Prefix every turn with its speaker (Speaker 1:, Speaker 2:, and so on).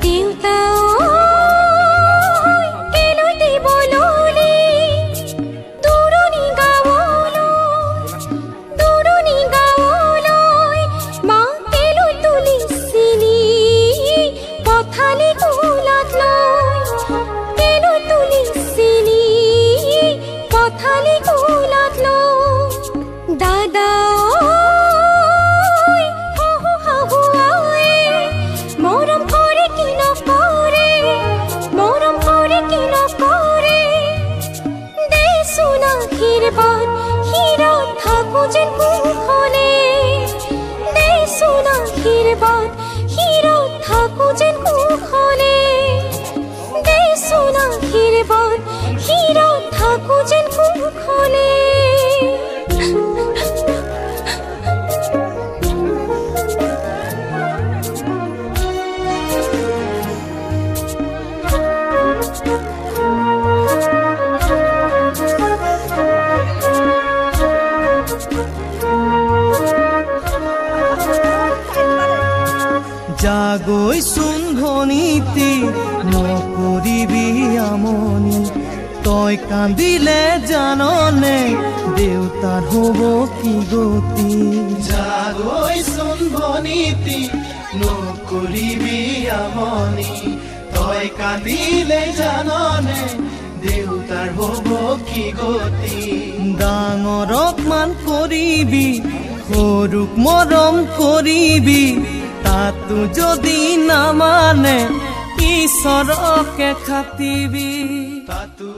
Speaker 1: দেউতা কেলৈ দিবলৈ দূৰণি গাঁৱলৈ মা কেলৈ তুলিছিলি পথালি কোলাত লৈ কেলৈ তুলিছিলি পথালি কোলাত লৈ দাদা মৰম কৰে কি নকৰে দেচোন আশীৰ্বাদ শিৰত থাকো যেন কুশলে দেচোন আশীৰ্বাদ শিৰত থাকো যেন কুশলে দেচোন আশীৰ্বাদ শিৰত থাকো যেন কুশলে
Speaker 2: জাগৈচোন ভনীতি নকৰিবি আমনি তই কান্দিলে জাননে দেউতাৰ হ'ব কি গতি
Speaker 3: জাগৈচোন ভনীতি নকৰিবি আমনি তই কান্দিলে জাননে দেউতাৰ হ'ব কি গতি
Speaker 2: ডাঙৰক মান কৰিবি সৰুক মৰম কৰিবি তাতো যদি নামানে ঈশ্বৰকে খাটিবি
Speaker 3: তাতো